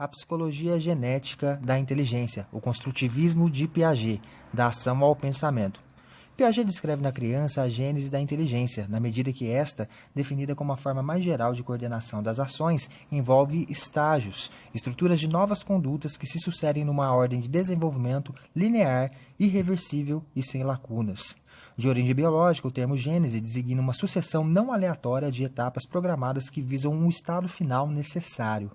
a psicologia genética da inteligência, o construtivismo de Piaget, da ação ao pensamento. Piaget descreve na criança a gênese da inteligência, na medida que esta, definida como a forma mais geral de coordenação das ações, envolve estágios, estruturas de novas condutas que se sucedem numa ordem de desenvolvimento linear, irreversível e sem lacunas. De origem biológica, o termo gênese designa uma sucessão não aleatória de etapas programadas que visam um estado final necessário.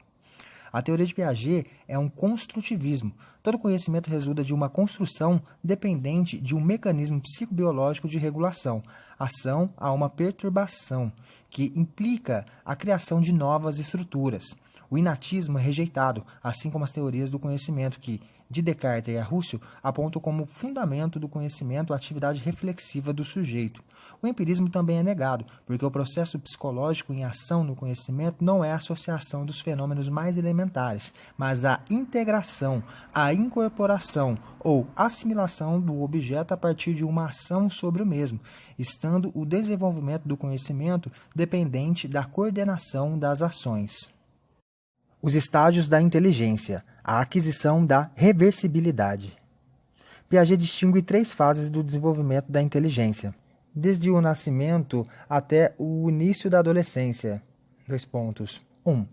A teoria de Piaget é um construtivismo. Todo conhecimento resulta de uma construção dependente de um mecanismo psicobiológico de regulação, ação a uma perturbação, que implica a criação de novas estruturas. O inatismo é rejeitado, assim como as teorias do conhecimento que, de Descartes e Arrúsio, apontam como fundamento do conhecimento a atividade reflexiva do sujeito. O empirismo também é negado, porque o processo psicológico em ação no conhecimento não é a associação dos fenômenos mais elementares, mas a integração, a incorporação ou assimilação do objeto a partir de uma ação sobre o mesmo, estando o desenvolvimento do conhecimento dependente da coordenação das ações. Os estágios da inteligência, a aquisição da reversibilidade. Piaget distingue 3 fases do desenvolvimento da inteligência, desde o nascimento até o início da adolescência. 1.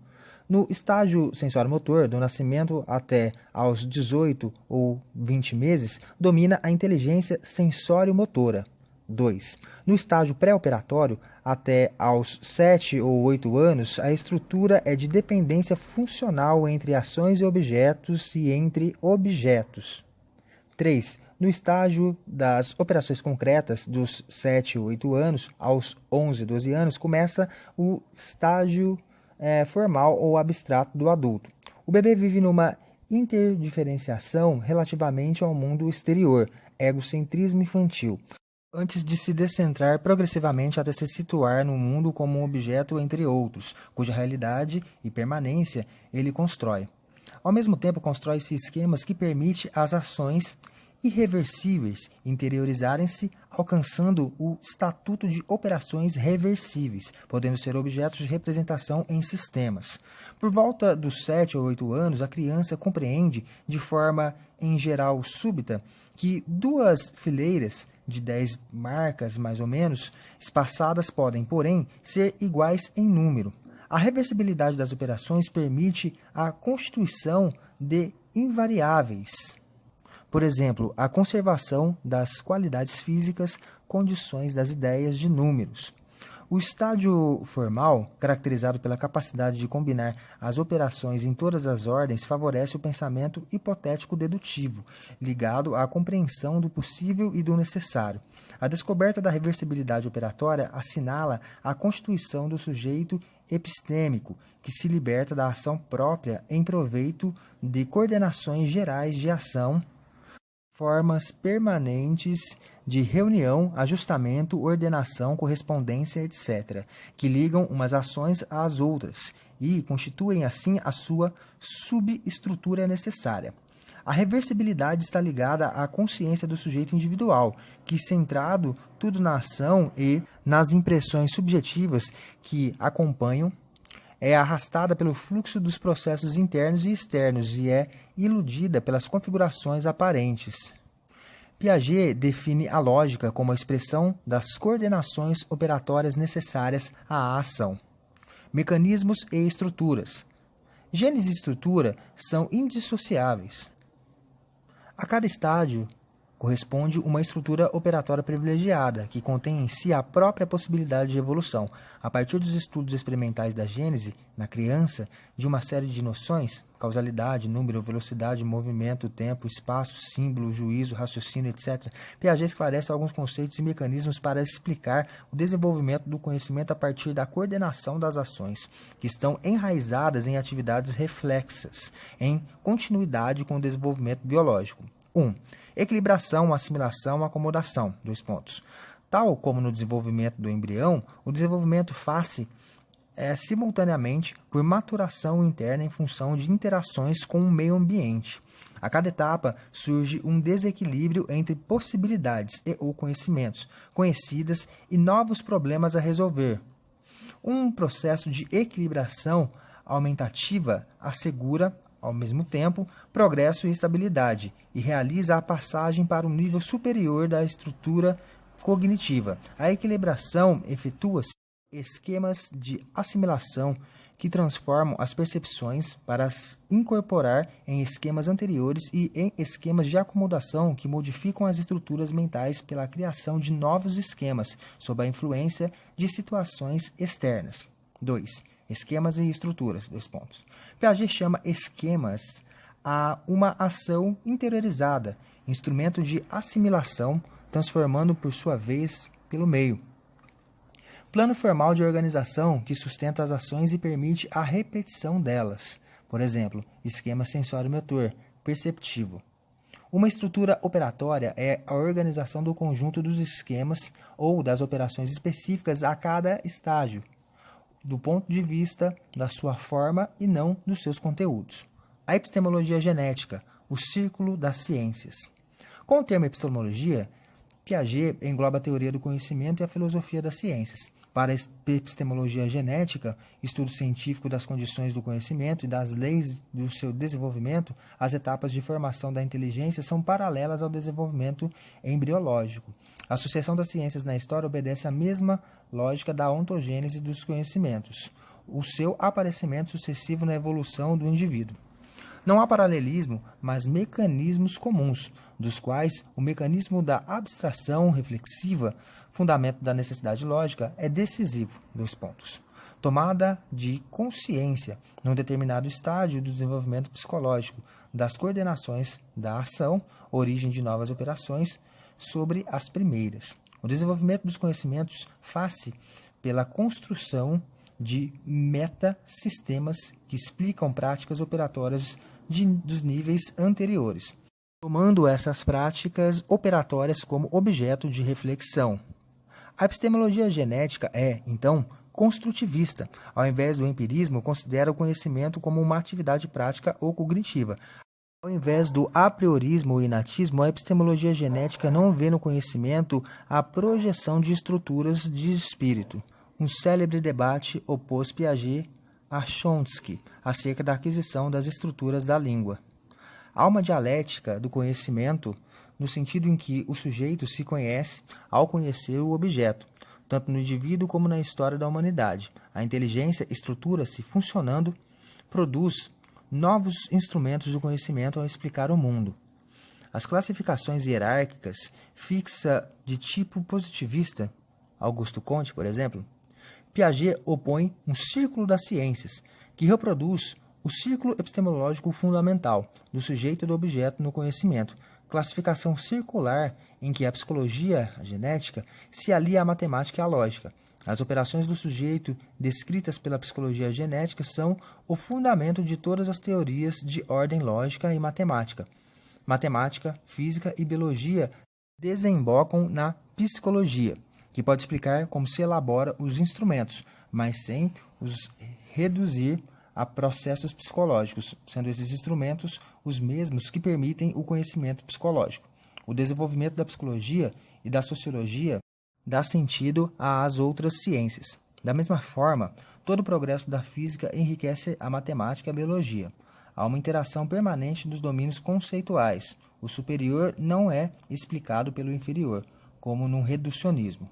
No estágio sensório-motor, do nascimento até aos 18 ou 20 meses, domina a inteligência sensório-motora. 2. No estágio pré-operatório, até aos 7 ou 8 anos, a estrutura é de dependência funcional entre ações e objetos e entre objetos. 3. No estágio das operações concretas, dos 7 ou 8 anos aos 11, 12 anos, começa o estágio formal ou abstrato do adulto. O bebê vive numa interdiferenciação relativamente ao mundo exterior, egocentrismo infantil, antes de se descentrar progressivamente até se situar no mundo como um objeto entre outros, cuja realidade e permanência ele constrói. Ao mesmo tempo, constrói-se esquemas que permitem às ações irreversíveis interiorizarem-se, alcançando o estatuto de operações reversíveis, podendo ser objetos de representação em sistemas. Por volta dos 7 ou 8 anos, a criança compreende, de forma, em geral, súbita, que 2 fileiras de 10 marcas, mais ou menos, espaçadas podem, porém, ser iguais em número. A reversibilidade das operações permite a constituição de invariáveis. Por exemplo, a conservação das qualidades físicas, condições das ideias de números. O estágio formal, caracterizado pela capacidade de combinar as operações em todas as ordens, favorece o pensamento hipotético-dedutivo, ligado à compreensão do possível e do necessário. A descoberta da reversibilidade operatória assinala a constituição do sujeito epistêmico, que se liberta da ação própria em proveito de coordenações gerais de ação, formas permanentes de reunião, ajustamento, ordenação, correspondência, etc., que ligam umas ações às outras e constituem, assim, a sua subestrutura necessária. A reversibilidade está ligada à consciência do sujeito individual, que, centrado tudo na ação e nas impressões subjetivas que acompanham, é arrastada pelo fluxo dos processos internos e externos e é iludida pelas configurações aparentes. Piaget define a lógica como a expressão das coordenações operatórias necessárias à ação. Mecanismos e estruturas. Gênese e estrutura são indissociáveis. A cada estágio corresponde uma estrutura operatória privilegiada, que contém em si a própria possibilidade de evolução, a partir dos estudos experimentais da gênese, na criança, de uma série de noções, causalidade, número, velocidade, movimento, tempo, espaço, símbolo, juízo, raciocínio, etc. Piaget esclarece alguns conceitos e mecanismos para explicar o desenvolvimento do conhecimento a partir da coordenação das ações, que estão enraizadas em atividades reflexas, em continuidade com o desenvolvimento biológico. 1. Equilibração, assimilação, acomodação. 2 pontos. Tal como no desenvolvimento do embrião, o desenvolvimento faz-se simultaneamente por maturação interna em função de interações com o meio ambiente. A cada etapa surge um desequilíbrio entre possibilidades e ou conhecimentos conhecidas e novos problemas a resolver. Um processo de equilibração aumentativa assegura ao mesmo tempo, progresso e estabilidade, e realiza a passagem para um nível superior da estrutura cognitiva. A equilibração efetua-se em esquemas de assimilação que transformam as percepções para as incorporar em esquemas anteriores e em esquemas de acomodação que modificam as estruturas mentais pela criação de novos esquemas sob a influência de situações externas. 2. Esquemas e estruturas. 2 pontos. Piaget chama esquemas a uma ação interiorizada, instrumento de assimilação, transformando por sua vez pelo meio. Plano formal de organização que sustenta as ações e permite a repetição delas. Por exemplo, esquema sensório-motor, perceptivo. Uma estrutura operatória é a organização do conjunto dos esquemas ou das operações específicas a cada estágio, do ponto de vista da sua forma e não dos seus conteúdos. A epistemologia genética, o círculo das ciências. Com o termo epistemologia, Piaget engloba a teoria do conhecimento e a filosofia das ciências. Para a epistemologia genética, estudo científico das condições do conhecimento e das leis do seu desenvolvimento, as etapas de formação da inteligência são paralelas ao desenvolvimento embriológico. A sucessão das ciências na história obedece à mesma lógica da ontogênese dos conhecimentos, o seu aparecimento sucessivo na evolução do indivíduo. Não há paralelismo, mas mecanismos comuns, dos quais o mecanismo da abstração reflexiva, fundamento da necessidade lógica, é decisivo. 2 pontos. Tomada de consciência, num determinado estágio do desenvolvimento psicológico, das coordenações da ação, origem de novas operações, sobre as primeiras. O desenvolvimento dos conhecimentos faz-se pela construção de metasistemas que explicam práticas operatórias dos níveis anteriores, tomando essas práticas operatórias como objeto de reflexão. A epistemologia genética é, então, construtivista. Ao invés do empirismo, considera o conhecimento como uma atividade prática ou cognitiva. Ao invés do apriorismo ou inatismo, a epistemologia genética não vê no conhecimento a projeção de estruturas de espírito. Um célebre debate opôs Piaget a Chomsky acerca da aquisição das estruturas da língua. Há uma dialética do conhecimento no sentido em que o sujeito se conhece ao conhecer o objeto, tanto no indivíduo como na história da humanidade. A inteligência estrutura-se funcionando, produz novos instrumentos do conhecimento ao explicar o mundo. As classificações hierárquicas fixa de tipo positivista, Augusto Comte, por exemplo, Piaget opõe um círculo das ciências, que reproduz o círculo epistemológico fundamental do sujeito e do objeto no conhecimento, classificação circular em que a psicologia, a genética, se alia à matemática e à lógica. As operações do sujeito descritas pela psicologia genética são o fundamento de todas as teorias de ordem lógica e matemática. Matemática, física e biologia desembocam na psicologia, que pode explicar como se elabora os instrumentos, mas sem os reduzir a processos psicológicos, sendo esses instrumentos os mesmos que permitem o conhecimento psicológico. O desenvolvimento da psicologia e da sociologia dá sentido às outras ciências. Da mesma forma, todo o progresso da física enriquece a matemática e a biologia. Há uma interação permanente dos domínios conceituais. O superior não é explicado pelo inferior, como num reducionismo.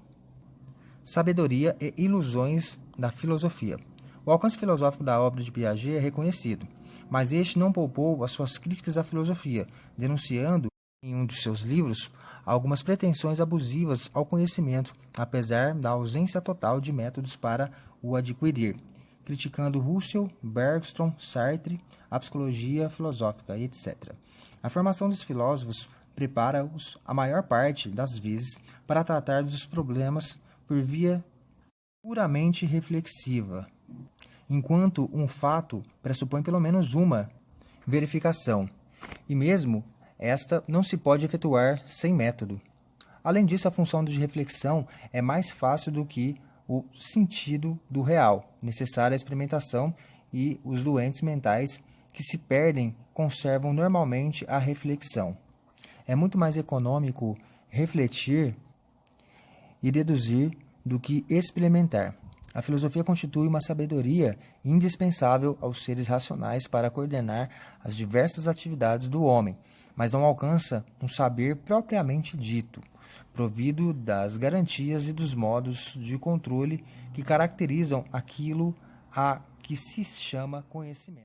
Sabedoria e ilusões da filosofia. O alcance filosófico da obra de Piaget é reconhecido, mas este não poupou as suas críticas à filosofia, denunciando, em um de seus livros, algumas pretensões abusivas ao conhecimento, apesar da ausência total de métodos para o adquirir, criticando Russell, Bergson, Sartre, a psicologia filosófica, etc. A formação dos filósofos prepara-os, a maior parte das vezes, para tratar dos problemas por via puramente reflexiva, enquanto um fato pressupõe pelo menos uma verificação, e mesmo esta não se pode efetuar sem método. Além disso, a função de reflexão é mais fácil do que o sentido do real, necessária à experimentação, e os doentes mentais que se perdem conservam normalmente a reflexão. É muito mais econômico refletir e deduzir do que experimentar. A filosofia constitui uma sabedoria indispensável aos seres racionais para coordenar as diversas atividades do homem, mas não alcança um saber propriamente dito, provido das garantias e dos modos de controle que caracterizam aquilo a que se chama conhecimento.